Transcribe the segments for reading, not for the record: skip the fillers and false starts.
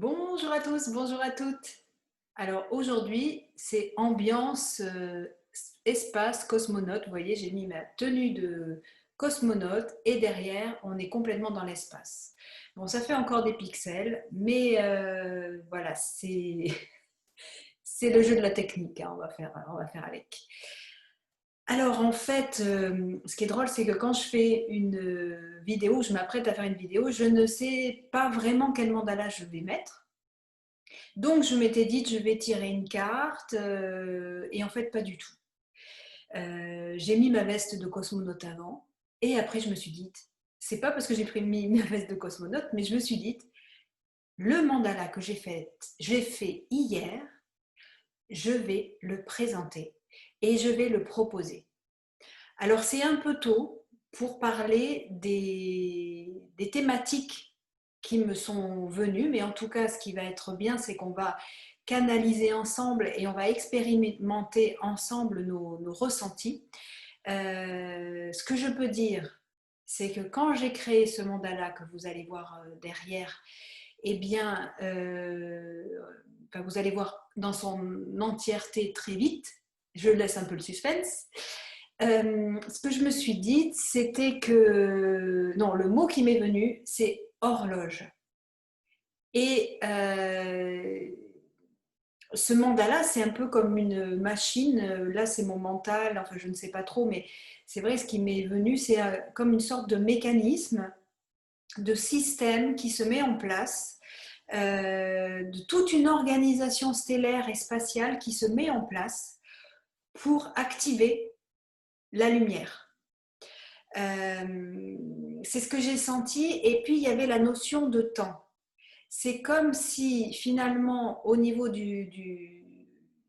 Bonjour à tous, bonjour à toutes. Alors aujourd'hui, c'est ambiance espace cosmonaute. Vous voyez, j'ai mis ma tenue de cosmonaute et derrière, on est complètement dans l'espace. Bon, ça fait encore des pixels, mais voilà, c'est c'est le jeu de la technique, hein, on va faire avec. Alors en fait, ce qui est drôle, c'est que quand je fais une vidéo, je m'apprête à faire une vidéo, je ne sais pas vraiment quel mandala je vais mettre. Donc je m'étais dit, je vais tirer une carte, et en fait pas du tout. J'ai mis ma veste de cosmonaute avant, et après je me suis dit, c'est pas parce que mis ma veste de cosmonaute, mais je me suis dit, le mandala que j'ai fait hier, je vais le présenter et je vais le proposer. Alors c'est un peu tôt pour parler des thématiques qui me sont venues, mais en tout cas ce qui va être bien, c'est qu'on va canaliser ensemble et on va expérimenter ensemble nos ressentis. Ce que je peux dire, c'est que quand j'ai créé ce mandala que vous allez voir derrière, eh bien, vous allez voir dans son entièreté très vite. Je laisse un peu le suspense. Ce que je me suis dit, c'était que... Non, le mot qui m'est venu, c'est horloge. Et ce mandala, c'est un peu comme une machine. Là, c'est mon mental, enfin, je ne sais pas trop, mais c'est vrai, ce qui m'est venu, c'est comme une sorte de mécanisme, de système qui se met en place, de toute une organisation stellaire et spatiale qui se met en place pour activer la lumière. C'est ce que j'ai senti. Et puis, il y avait la notion de temps. C'est comme si, finalement, au niveau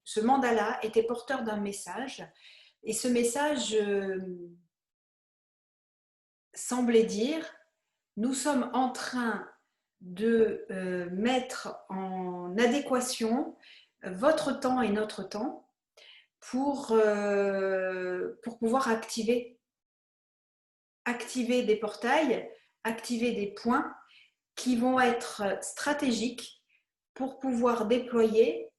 ce mandala était porteur d'un message. Et ce message semblait dire, nous sommes en train de mettre en adéquation votre temps et notre temps pour pouvoir activer des portails, activer des points qui vont être stratégiques pour pouvoir déployer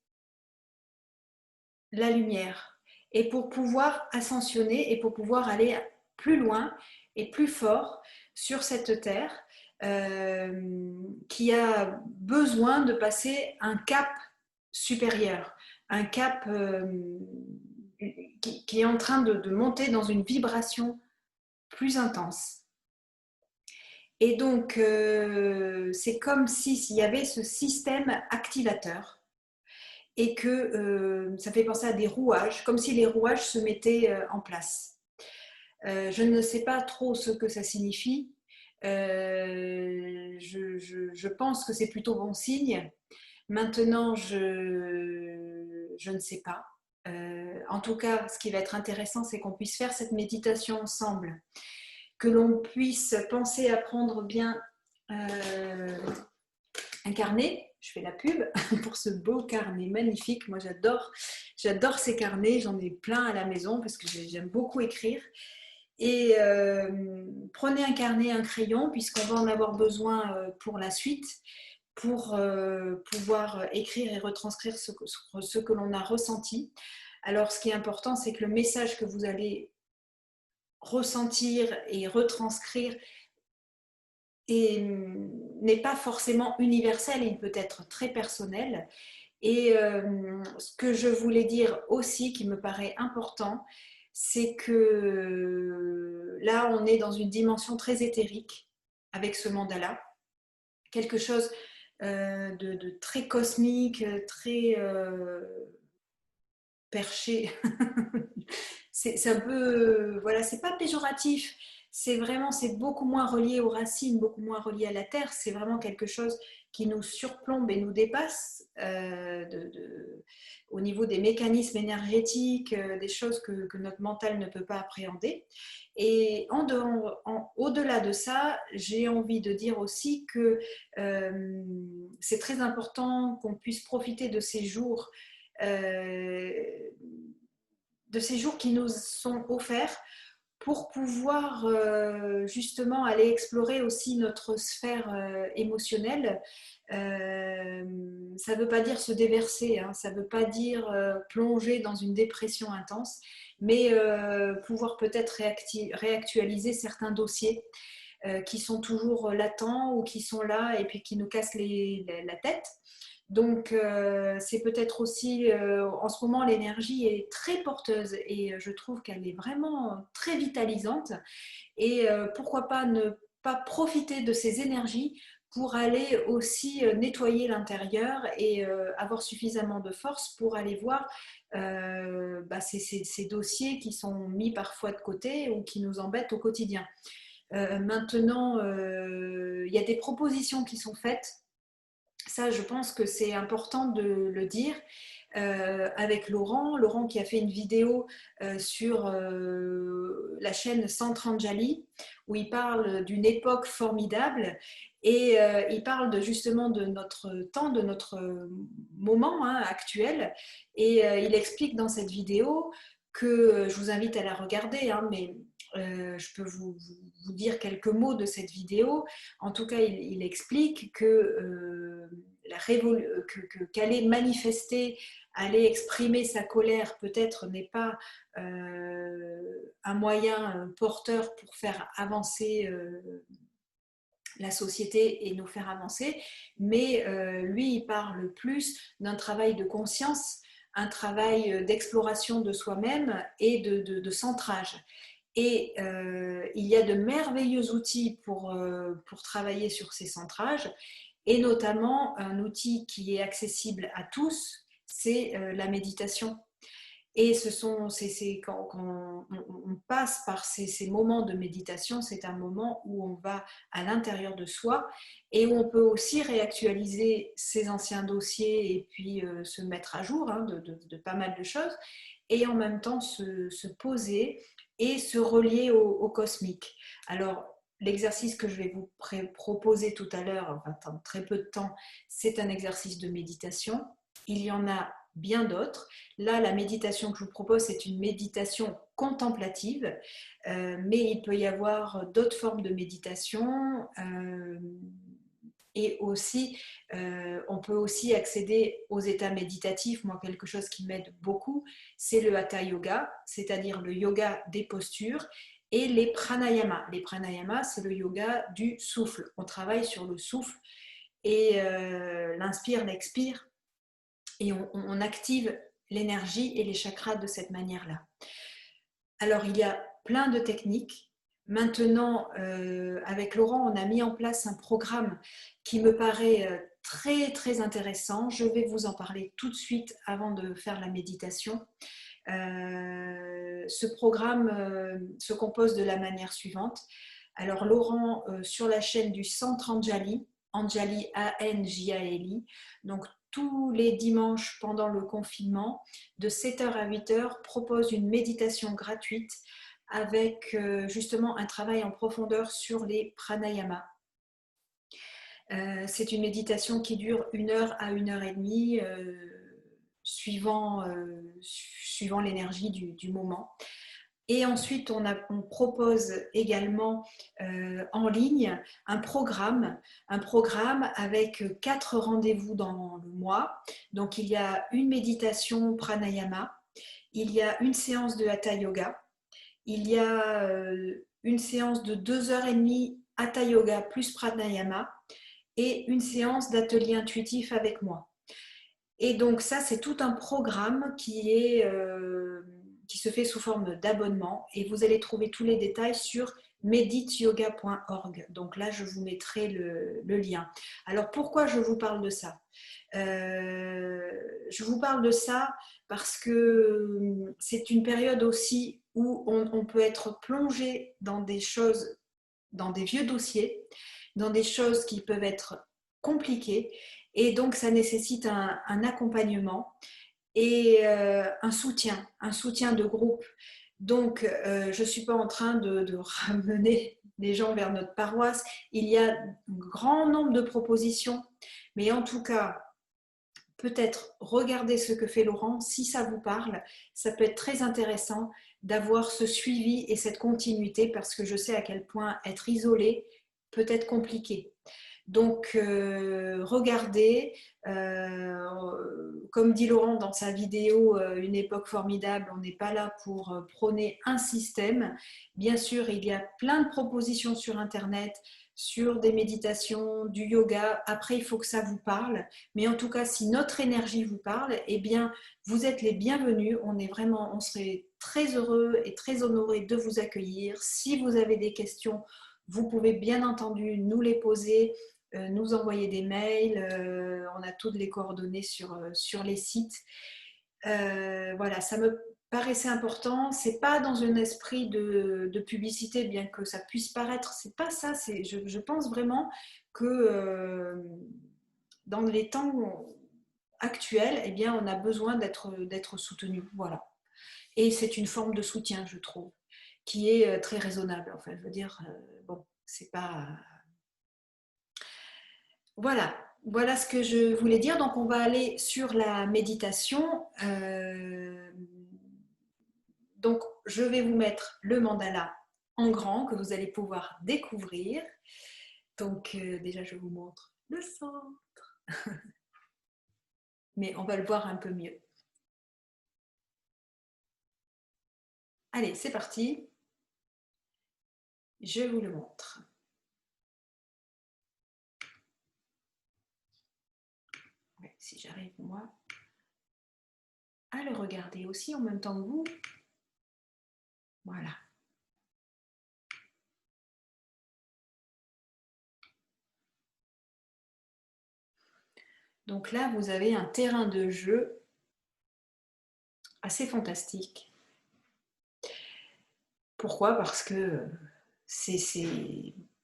la lumière et pour pouvoir ascensionner et pour pouvoir aller plus loin et plus fort sur cette terre qui a besoin de passer un cap supérieur, un cap qui est en train de monter dans une vibration plus intense. Et donc, c'est comme s'il y avait ce système activateur et que ça fait penser à des rouages, comme si les rouages se mettaient en place. Je ne sais pas trop ce que ça signifie. Je pense que c'est plutôt bon signe. Maintenant, je ne sais pas. En tout cas, ce qui va être intéressant, c'est qu'on puisse faire cette méditation ensemble, que l'on puisse penser à prendre bien un carnet. Je fais la pub pour ce beau carnet magnifique. Moi, j'adore ces carnets. J'en ai plein à la maison parce que j'aime beaucoup écrire. Et prenez un carnet, un crayon, puisqu'on va en avoir besoin pour la suite, pour pouvoir écrire et retranscrire ce que l'on a ressenti. Alors, ce qui est important, c'est que le message que vous allez ressentir et retranscrire n'est pas forcément universel, il peut être très personnel. Et ce que je voulais dire aussi, qui me paraît important, c'est que là, on est dans une dimension très éthérique avec ce mandala, quelque chose de très cosmique, très perché. C'est un peu, voilà, c'est pas péjoratif, c'est beaucoup moins relié aux racines, beaucoup moins relié à la terre, c'est vraiment quelque chose qui nous surplombe et nous dépasse au niveau des mécanismes énergétiques, des choses que notre mental ne peut pas appréhender. Et au-delà de ça, j'ai envie de dire aussi que c'est très important qu'on puisse profiter euh, de ces jours qui nous sont offerts pour pouvoir justement aller explorer aussi notre sphère émotionnelle. Ça ne veut pas dire se déverser, hein, ça ne veut pas dire plonger dans une dépression intense, mais pouvoir peut-être réactualiser certains dossiers qui sont toujours latents ou qui sont là et puis qui nous cassent la tête. Donc, c'est peut-être aussi, en ce moment, l'énergie est très porteuse et je trouve qu'elle est vraiment très vitalisante. Et pourquoi pas ne pas profiter de ces énergies pour aller aussi nettoyer l'intérieur et avoir suffisamment de force pour aller voir ces dossiers qui sont mis parfois de côté ou qui nous embêtent au quotidien. Maintenant, il y a des propositions qui sont faites. Ça, je pense que c'est important de le dire avec Laurent qui a fait une vidéo sur la chaîne Sant'Angeli où il parle d'une époque formidable et il parle justement de notre temps, de notre moment hein, actuel et il explique dans cette vidéo que je vous invite à la regarder, hein, mais je peux vous dire quelques mots de cette vidéo. En tout cas, il explique que qu'aller manifester, aller exprimer sa colère peut-être n'est pas un moyen porteur pour faire avancer la société et nous faire avancer, mais lui, il parle plus d'un travail de conscience, un travail d'exploration de soi-même et de centrage. Et il y a de merveilleux outils pour travailler sur ces centrages, et notamment un outil qui est accessible à tous, c'est la méditation. Et quand on passe par ces moments de méditation, c'est un moment où on va à l'intérieur de soi et où on peut aussi réactualiser ses anciens dossiers et puis se mettre à jour hein, de pas mal de choses et en même temps se poser et se relier au cosmique. Alors, l'exercice que je vais vous proposer tout à l'heure, enfin, dans très peu de temps, c'est un exercice de méditation. Il y en a bien d'autres. Là, la méditation que je vous propose, c'est une méditation contemplative, mais il peut y avoir d'autres formes de méditation. Et aussi, on peut aussi accéder aux états méditatifs. Moi, quelque chose qui m'aide beaucoup, c'est le Hatha Yoga, c'est-à-dire le yoga des postures, et les pranayamas. Les pranayamas, c'est le yoga du souffle. On travaille sur le souffle et l'inspire, l'expire, et on active l'énergie et les chakras de cette manière-là. Alors, il y a plein de techniques. Maintenant, avec Laurent, on a mis en place un programme qui me paraît très, très intéressant. Je vais vous en parler tout de suite avant de faire la méditation. Ce programme se compose de la manière suivante. Alors, Laurent, sur la chaîne du Centre Anjali, Anjali A-N-J-A-L-I, donc tous les dimanches pendant le confinement, de 7h à 8h, propose une méditation gratuite avec justement un travail en profondeur sur les pranayamas. C'est une méditation qui dure 1h à 1h30, suivant l'énergie du moment. Et ensuite, on propose également en ligne un programme avec 4 rendez-vous dans le mois. Donc, il y a une méditation pranayama, il y a une séance de hatha yoga, il y a une séance de 2h30 hatha yoga plus pranayama et une séance d'atelier intuitif avec moi. Et donc ça, c'est tout un programme qui se fait sous forme d'abonnement et vous allez trouver tous les détails sur medityoga.org. Donc là, je vous mettrai le lien. Alors pourquoi je vous parle de ça ? Je vous parle de ça parce que c'est une période aussi où on peut être plongé dans des choses, dans des vieux dossiers, dans des choses qui peuvent être compliquées et donc ça nécessite un accompagnement et un soutien de groupe. Donc, je ne suis pas en train de ramener les gens vers notre paroisse. Il y a un grand nombre de propositions, mais en tout cas, peut-être regarder ce que fait Laurent, si ça vous parle, ça peut être très intéressant d'avoir ce suivi et cette continuité parce que je sais à quel point être isolé peut être compliqué. Donc, regardez, comme dit Laurent dans sa vidéo Une époque formidable, on n'est pas là pour prôner un système. Bien sûr, il y a plein de propositions sur Internet, sur des méditations, du yoga. Après, il faut que ça vous parle. Mais en tout cas, si notre énergie vous parle, eh bien, vous êtes les bienvenus. On serait très heureux et très honorés de vous accueillir. Si vous avez des questions, vous pouvez bien entendu nous les poser, nous envoyer des mails. On a toutes les coordonnées sur les sites. Voilà, ça me paraissait important. C'est pas dans un esprit de publicité, bien que ça puisse paraître. C'est pas ça. Je pense vraiment que dans les temps actuels, eh bien, on a besoin d'être soutenu. Voilà. Et c'est une forme de soutien, je trouve, qui est très raisonnable. Enfin, je veux dire, bon, c'est pas. Voilà, voilà ce que je voulais dire. Donc, on va aller sur la méditation. Donc, je vais vous mettre le mandala en grand que vous allez pouvoir découvrir. Donc, déjà, je vous montre le centre, mais on va le voir un peu mieux. Allez, c'est parti. Je vous le montre. Ouais, si j'arrive, moi, à le regarder aussi en même temps que vous. Voilà. Donc là, vous avez un terrain de jeu assez fantastique. Pourquoi? Parce que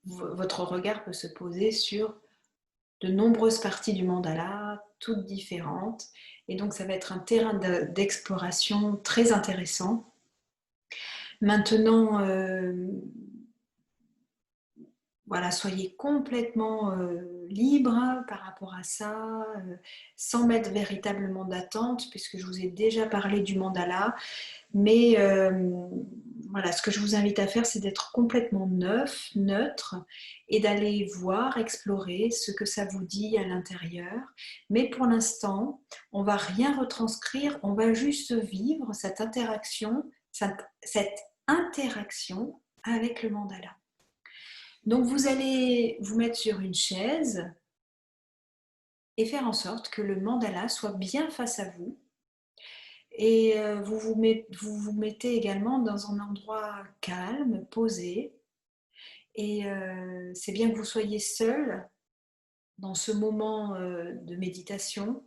votre regard peut se poser sur de nombreuses parties du mandala, toutes différentes. Et donc, ça va être un terrain d'exploration très intéressant. Maintenant, voilà, soyez complètement libre par rapport à ça, sans mettre véritablement d'attente, puisque je vous ai déjà parlé du mandala. Mais voilà, ce que je vous invite à faire, c'est d'être complètement neutre, et d'aller voir, explorer ce que ça vous dit à l'intérieur. Mais pour l'instant, on ne va rien retranscrire, on va juste vivre cette interaction avec le mandala. Donc vous allez vous mettre sur une chaise et faire en sorte que le mandala soit bien face à vous. Et vous mettez également dans un endroit calme, posé. Et c'est bien que vous soyez seul dans ce moment de méditation.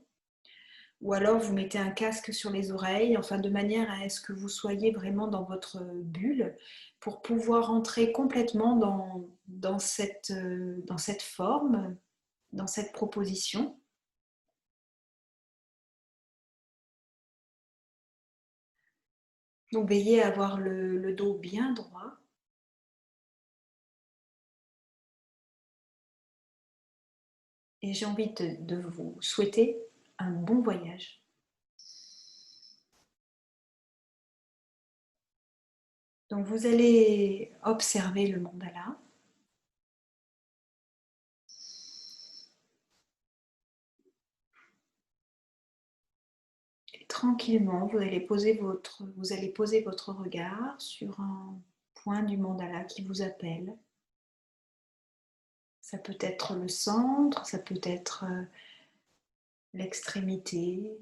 Ou alors vous mettez un casque sur les oreilles, enfin de manière à ce que vous soyez vraiment dans votre bulle pour pouvoir entrer complètement dans cette forme, dans cette proposition. Donc veillez à avoir le dos bien droit. Et j'ai envie de vous souhaiter un bon voyage. Donc vous allez observer le mandala. Et tranquillement, vous allez poser votre regard sur un point du mandala qui vous appelle. Ça peut être le centre, ça peut être l'extrémité,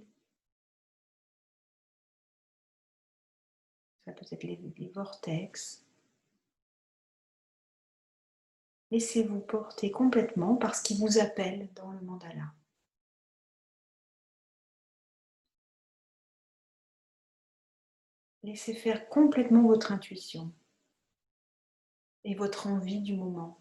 ça peut être les vortex. Laissez-vous porter complètement par ce qui vous appelle dans le mandala. Laissez faire complètement votre intuition et votre envie du moment.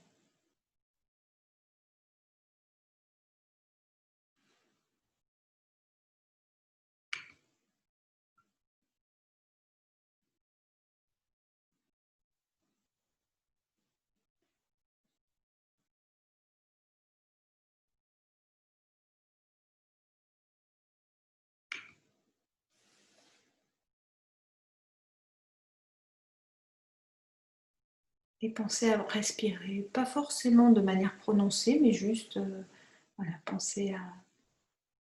Et pensez à respirer, pas forcément de manière prononcée, mais juste, voilà, pensez à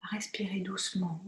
respirer doucement.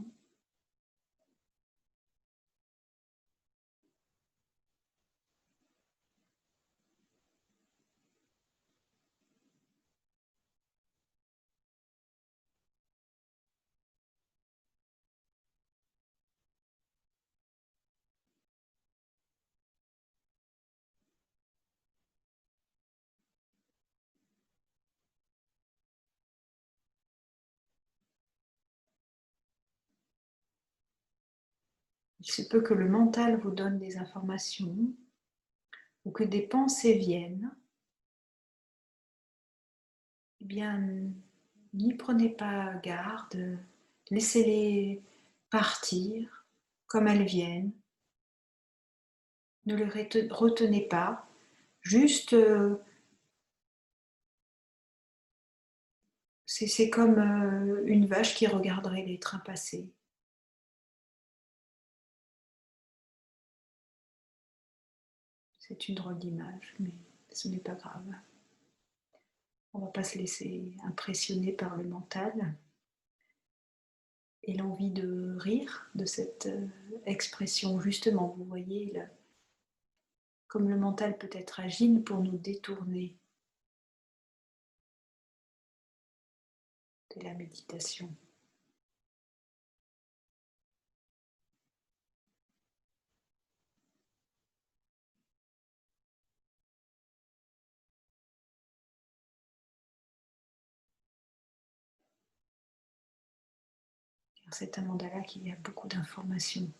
Il se peut que le mental vous donne des informations ou que des pensées viennent. Eh bien, n'y prenez pas garde, laissez-les partir comme elles viennent. Ne les retenez pas, juste, c'est comme une vache qui regarderait les trains passer. C'est une drôle d'image, mais ce n'est pas grave. On ne va pas se laisser impressionner par le mental et l'envie de rire de cette expression. Justement, vous voyez, comme le mental peut être agile pour nous détourner de la méditation. Car c'est un mandala qui a beaucoup d'informations.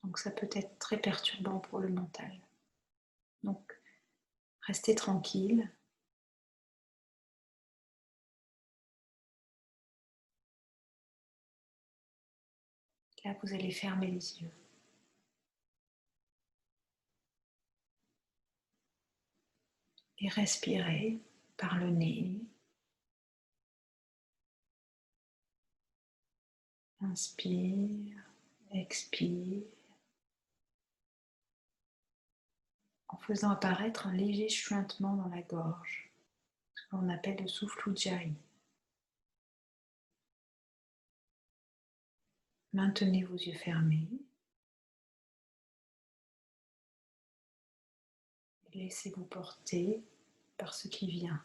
Donc ça peut être très perturbant pour le mental. Donc restez tranquille. Là, vous allez fermer les yeux et respirer par le nez. Inspire, expire, en faisant apparaître un léger chuintement dans la gorge, ce qu'on appelle le souffle Ujjayi. Maintenez vos yeux fermés et laissez-vous porter par ce qui vient.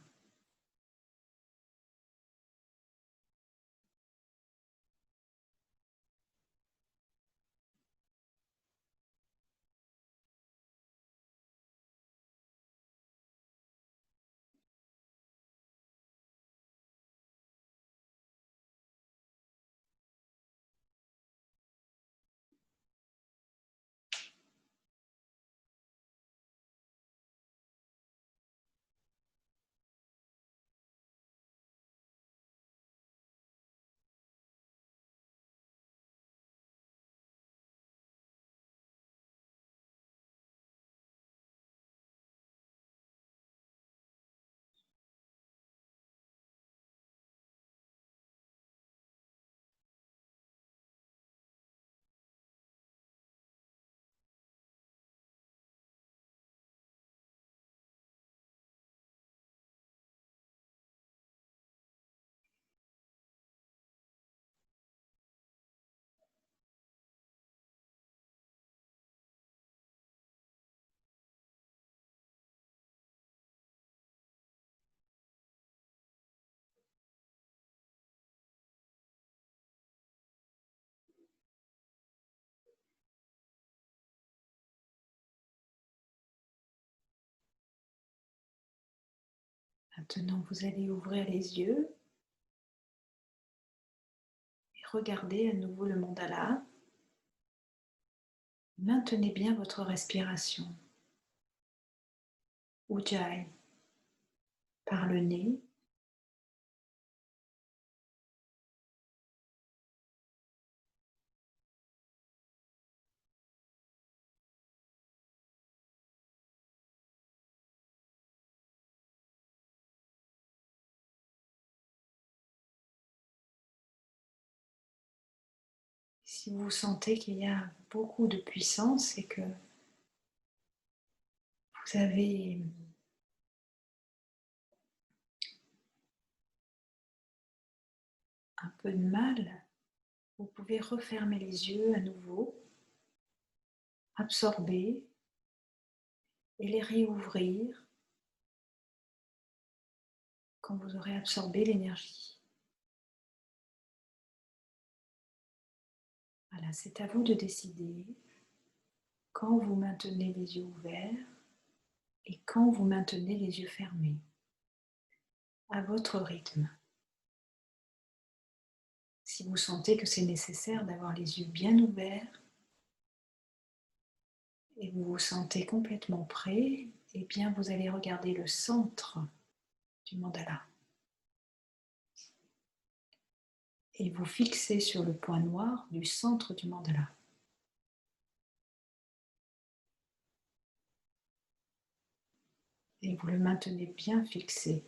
Maintenant, vous allez ouvrir les yeux et regarder à nouveau le mandala. Maintenez bien votre respiration. Ujjayi par le nez. Si vous sentez qu'il y a beaucoup de puissance et que vous avez un peu de mal, vous pouvez refermer les yeux à nouveau, absorber et les réouvrir quand vous aurez absorbé l'énergie. Voilà, c'est à vous de décider quand vous maintenez les yeux ouverts et quand vous maintenez les yeux fermés, à votre rythme. Si vous sentez que c'est nécessaire d'avoir les yeux bien ouverts et vous vous sentez complètement prêt, eh bien vous allez regarder le centre du mandala et vous fixez sur le point noir du centre du mandala. Et vous le maintenez bien fixé.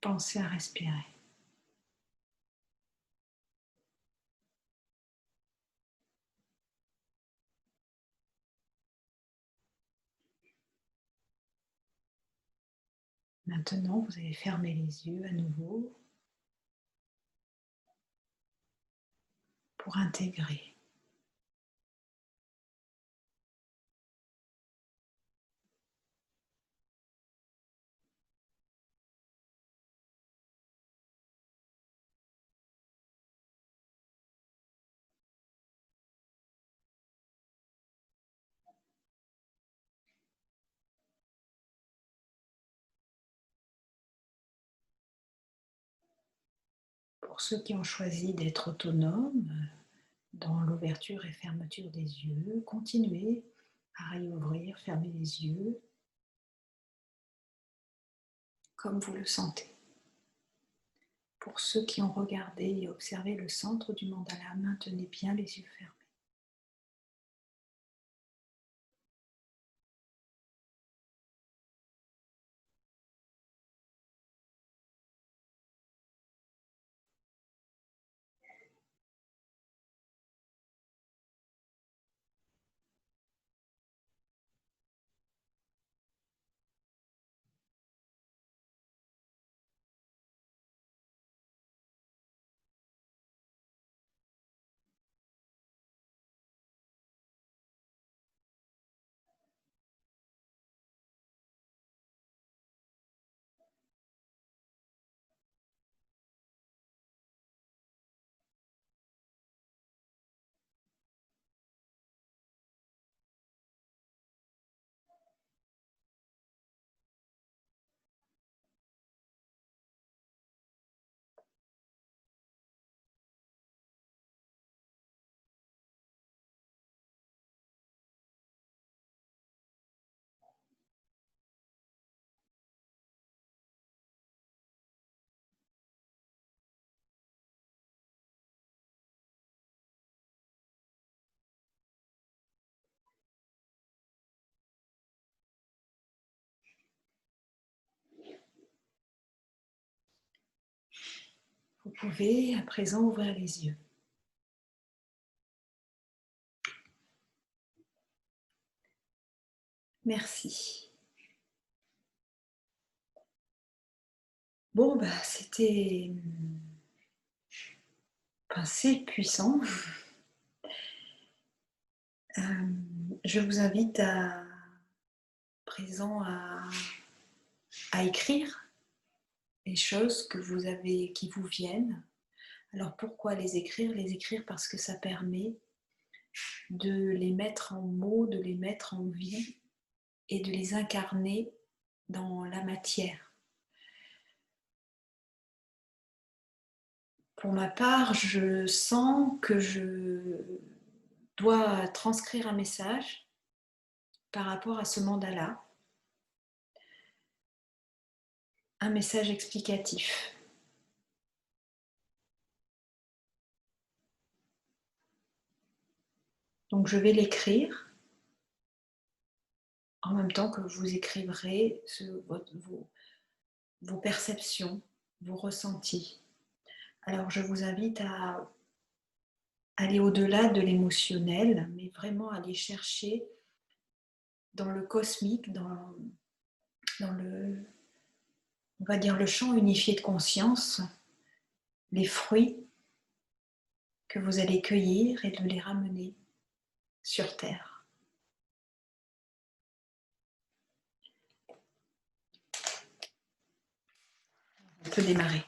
Pensez à respirer. Maintenant, vous allez fermer les yeux à nouveau pour intégrer. Pour ceux qui ont choisi d'être autonomes dans l'ouverture et fermeture des yeux, continuez à réouvrir, fermer les yeux comme vous le sentez. Pour ceux qui ont regardé et observé le centre du mandala, maintenez bien les yeux fermés. Vous pouvez à présent ouvrir les yeux. Merci. Bon, c'était assez puissant. Je vous invite à présent à écrire les choses que vous avez, qui vous viennent. Alors pourquoi les écrire? Les écrire parce que ça permet de les mettre en mots, de les mettre en vie et de les incarner dans la matière. Pour ma part, je sens que je dois transcrire un message par rapport à ce mandala, un message explicatif. Donc je vais l'écrire en même temps que vous écriverez vos perceptions, vos ressentis. Alors je vous invite à aller au-delà de l'émotionnel, mais vraiment aller chercher dans le cosmique, dans le, on va dire le champ unifié de conscience, les fruits que vous allez cueillir et de les ramener sur Terre. On peut démarrer.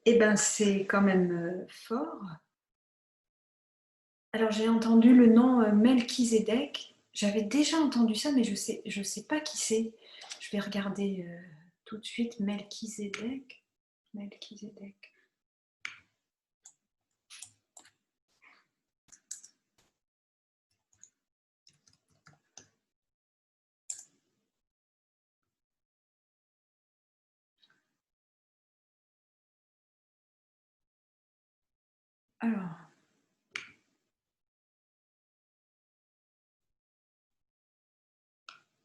Eh ben, c'est quand même fort. Alors, j'ai entendu le nom Melchizedek. J'avais déjà entendu ça, mais je sais pas qui c'est. Je vais regarder tout de suite Melchizedek. Melchizedek. Alors,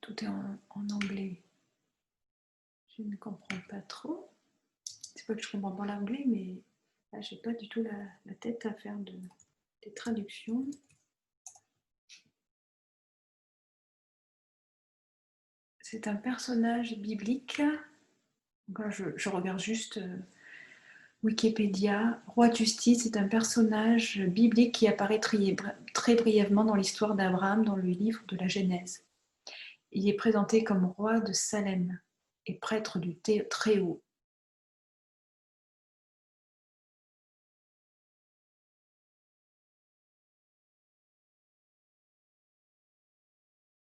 tout est en anglais. Je ne comprends pas trop. C'est pas que je comprends pas l'anglais, mais là, j'ai pas du tout la tête à faire des traductions. C'est un personnage biblique. Donc là, je regarde juste Wikipédia. Roi de justice est un personnage biblique qui apparaît très brièvement dans l'histoire d'Abraham dans le livre de la Genèse. Il est présenté comme roi de Salem et prêtre du Très-Haut.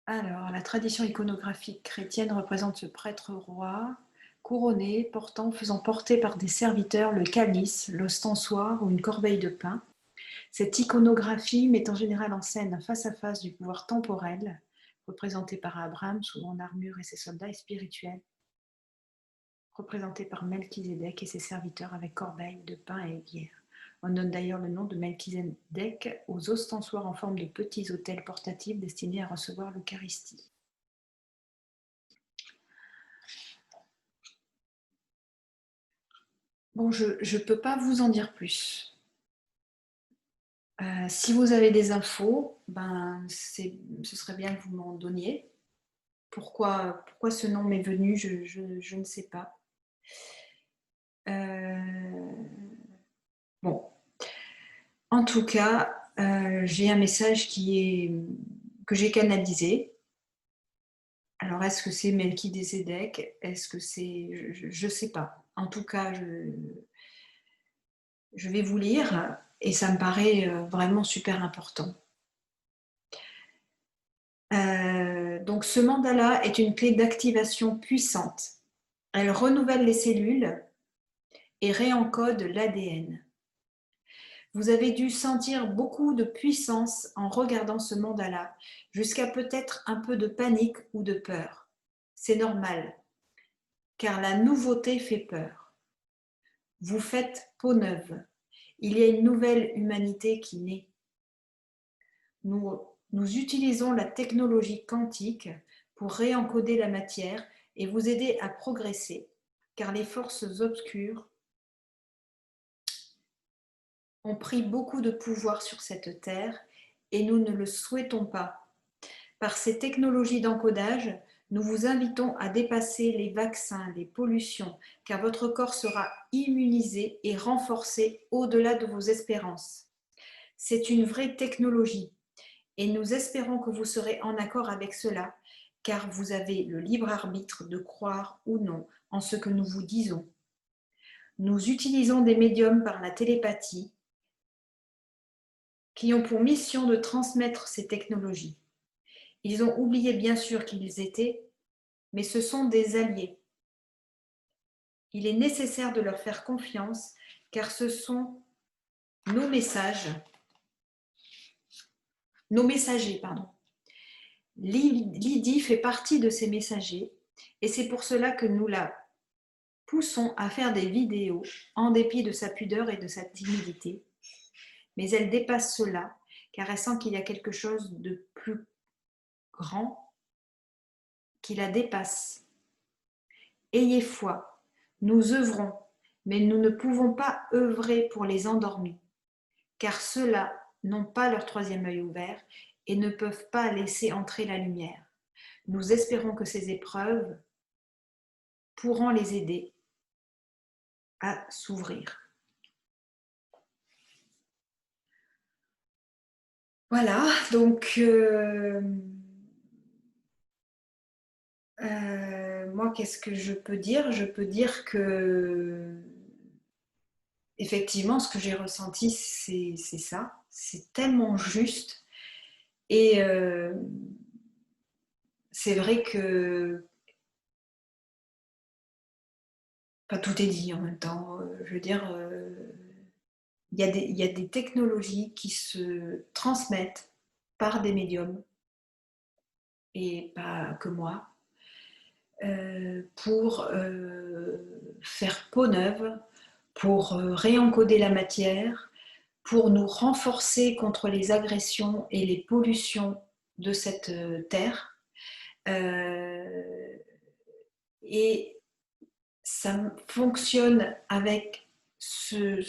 Alors, la tradition iconographique chrétienne représente ce prêtre roi couronné, faisant porter par des serviteurs le calice, l'ostensoir ou une corbeille de pain. Cette iconographie met en général en scène un face-à-face du pouvoir temporel, représenté par Abraham, souvent en armure et ses soldats, et spirituel, représenté par Melchizedek et ses serviteurs avec corbeille de pain et bière. On donne d'ailleurs le nom de Melchizedek aux ostensoirs en forme de petits autels portatifs destinés à recevoir l'Eucharistie. Bon, je ne peux pas vous en dire plus. Si vous avez des infos, ce serait bien que vous m'en donniez. Pourquoi ce nom m'est venu, je ne sais pas. Bon, en tout cas, j'ai un message que j'ai canalisé. Alors, est-ce que c'est Melchizedek? Est-ce que c'est... Je ne sais pas. En tout cas, je vais vous lire et ça me paraît vraiment super important. Donc, ce mandala est une clé d'activation puissante. Elle renouvelle les cellules et réencode l'ADN. Vous avez dû sentir beaucoup de puissance en regardant ce mandala, jusqu'à peut-être un peu de panique ou de peur. C'est normal, car la nouveauté fait peur. Vous faites peau neuve. Il y a une nouvelle humanité qui naît. Nous utilisons la technologie quantique pour réencoder la matière et vous aider à progresser, car les forces obscures ont pris beaucoup de pouvoir sur cette terre et nous ne le souhaitons pas. Par ces technologies d'encodage, nous vous invitons à dépasser les vaccins, les pollutions, car votre corps sera immunisé et renforcé au-delà de vos espérances. C'est une vraie technologie et nous espérons que vous serez en accord avec cela, car vous avez le libre arbitre de croire ou non en ce que nous vous disons. Nous utilisons des médiums par la télépathie qui ont pour mission de transmettre ces technologies. Ils ont oublié bien sûr qui ils étaient, mais ce sont des alliés. Il est nécessaire de leur faire confiance, car ce sont nos messages, nos messagers, pardon. Lydie fait partie de ces messagers, et c'est pour cela que nous la poussons à faire des vidéos, en dépit de sa pudeur et de sa timidité. Mais elle dépasse cela, car elle sent qu'il y a quelque chose de plus grand qui la dépasse. Ayez foi, nous œuvrons, mais nous ne pouvons pas œuvrer pour les endormis, car ceux-là n'ont pas leur troisième œil ouvert et ne peuvent pas laisser entrer la lumière. Nous espérons que ces épreuves pourront les aider à s'ouvrir. Voilà, donc moi, qu'est-ce que je peux dire? Je peux dire que effectivement, ce que j'ai ressenti, c'est ça. C'est tellement juste. Et c'est vrai que pas tout est dit en même temps. Je veux dire, il y a des technologies qui se transmettent par des médiums, et pas que moi, pour faire peau neuve, pour réencoder la matière, pour nous renforcer contre les agressions et les pollutions de cette terre. Euh, et ça fonctionne avec ce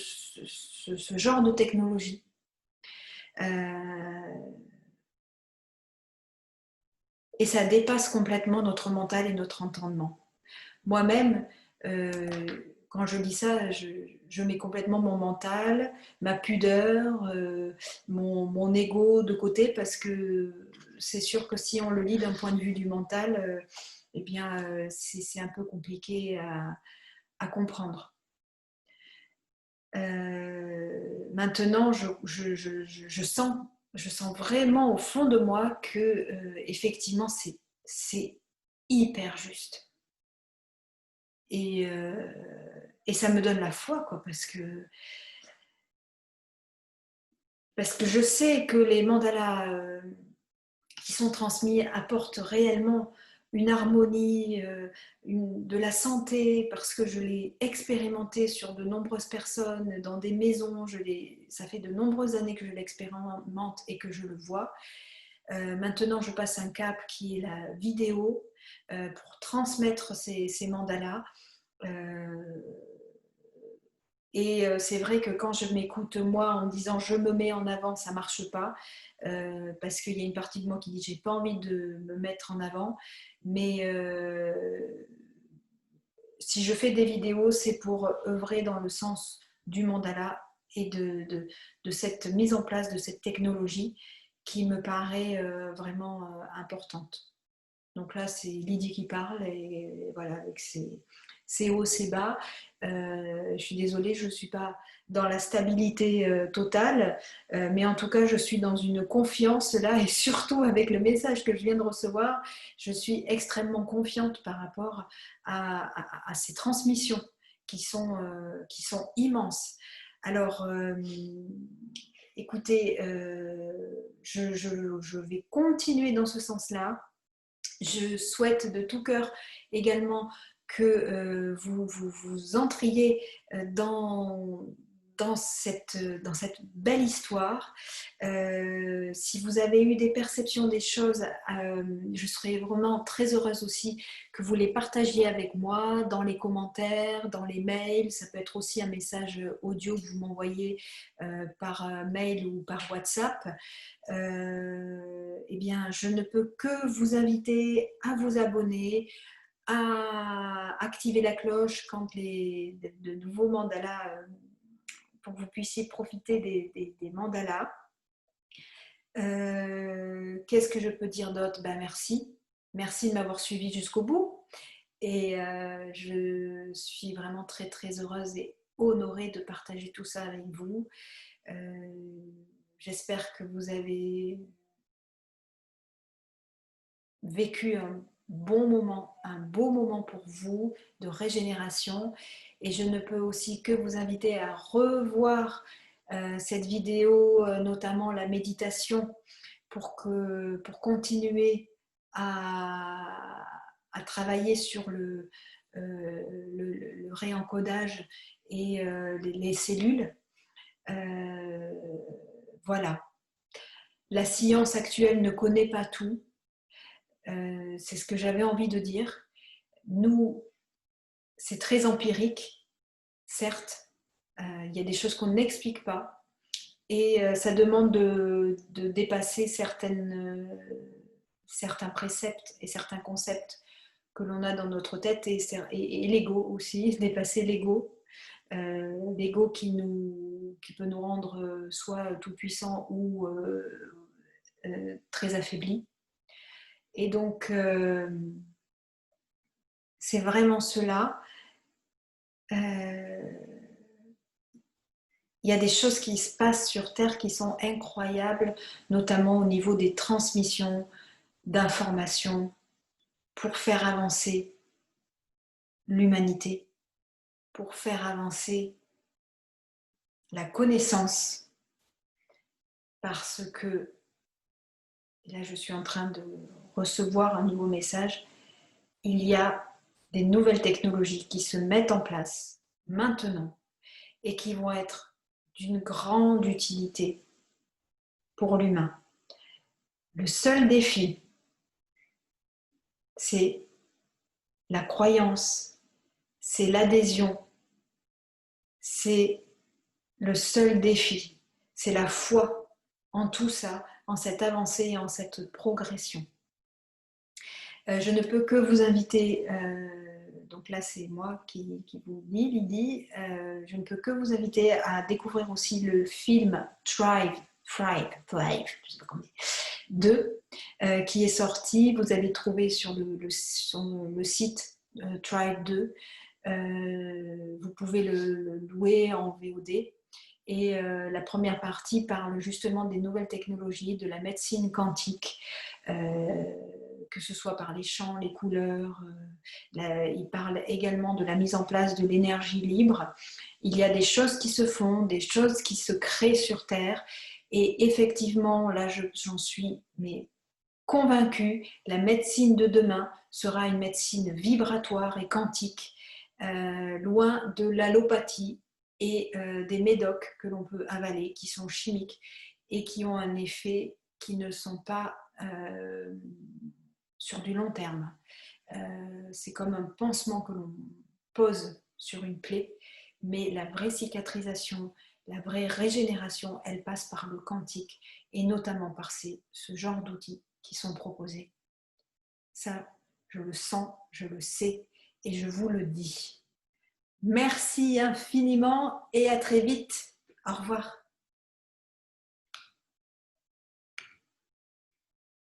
genre de technologie. Euh, et ça dépasse complètement notre mental et notre entendement. Moi-même, quand je dis ça, je mets complètement mon mental, ma pudeur, mon ego de côté, parce que c'est sûr que si on le lit d'un point de vue du mental, eh bien, c'est un peu compliqué à comprendre. Maintenant, je sens vraiment au fond de moi que effectivement, c'est hyper juste. Et, euh, et ça me donne la foi, quoi, parce que je sais que les mandalas qui sont transmis apportent réellement une harmonie, de la santé, parce que je l'ai expérimenté sur de nombreuses personnes, dans des maisons. Ça fait de nombreuses années que je l'expérimente et que je le vois. Maintenant, je passe un cap qui est la vidéo pour transmettre ces mandalas. Euh, Et c'est vrai que quand je m'écoute moi en disant je me mets en avant, ça ne marche pas, parce qu'il y a une partie de moi qui dit j'ai pas envie de me mettre en avant, mais si je fais des vidéos, c'est pour œuvrer dans le sens du mandala et de cette mise en place de cette technologie qui me paraît vraiment importante. Donc là, c'est Lydie qui parle, et voilà, avec ses hauts, ses bas. Je suis désolée, je ne suis pas dans la stabilité totale, mais en tout cas, je suis dans une confiance là, et surtout avec le message que je viens de recevoir, je suis extrêmement confiante par rapport à ces transmissions qui sont immenses. Alors, écoutez, je vais continuer dans ce sens-là. Je souhaite de tout cœur également que vous entriez dans cette belle histoire. Si vous avez eu des perceptions des choses, je serais vraiment très heureuse aussi que vous les partagiez avec moi dans les commentaires, dans les mails. Ça peut être aussi un message audio que vous m'envoyez par mail ou par WhatsApp. Eh bien, je ne peux que vous inviter à vous abonner, à activer la cloche quand de nouveaux mandalas, pour que vous puissiez profiter des mandalas. Qu'est-ce que je peux dire d'autre? Ben, merci. Merci de m'avoir suivi jusqu'au bout. Et je suis vraiment très très heureuse et honorée de partager tout ça avec vous. J'espère que vous avez vécu un beau moment pour vous de régénération. Et je ne peux aussi que vous inviter à revoir cette vidéo, notamment la méditation, pour continuer à, à travailler sur le réencodage et les cellules. Euh, voilà. La science actuelle ne connaît pas tout. C'est ce que j'avais envie de dire. Nous, c'est très empirique, certes. Il y a des choses qu'on n'explique pas. Et ça demande de dépasser certains préceptes et certains concepts que l'on a dans notre tête, et l'ego aussi, dépasser l'ego. L'ego qui peut nous rendre soit tout puissant ou très affaibli. Et donc, c'est vraiment cela. il y a des choses qui se passent sur Terre qui sont incroyables, notamment au niveau des transmissions d'informations pour faire avancer l'humanité, pour faire avancer la connaissance, parce que là je suis en train de recevoir un nouveau message, il y a des nouvelles technologies qui se mettent en place maintenant et qui vont être d'une grande utilité pour l'humain. Le seul défi, c'est la croyance, c'est l'adhésion, c'est le seul défi, c'est la foi en tout ça, en cette avancée et en cette progression. Je ne peux que vous inviter, donc là c'est moi qui vous dis, Lydie, je ne peux que vous inviter à découvrir aussi le film Thrive, je sais pas comment dire, 2, qui est sorti. Vous allez trouver sur le site Thrive 2. Vous pouvez le louer en VOD. Et la première partie parle justement des nouvelles technologies, de la médecine quantique, que ce soit par les chants, les couleurs. Il parle également de la mise en place de l'énergie libre. Il y a des choses qui se font, des choses qui se créent sur Terre. Et effectivement, là, j'en suis convaincue, la médecine de demain sera une médecine vibratoire et quantique, loin de l'allopathie et des médocs que l'on peut avaler, qui sont chimiques et qui ont un effet qui ne sont pas sur du long terme. C'est comme un pansement que l'on pose sur une plaie, mais la vraie cicatrisation, la vraie régénération, elle passe par le quantique et notamment par ce genre d'outils qui sont proposés. Ça, je le sens, je le sais et je vous le dis. Merci infiniment et à très vite. Au revoir.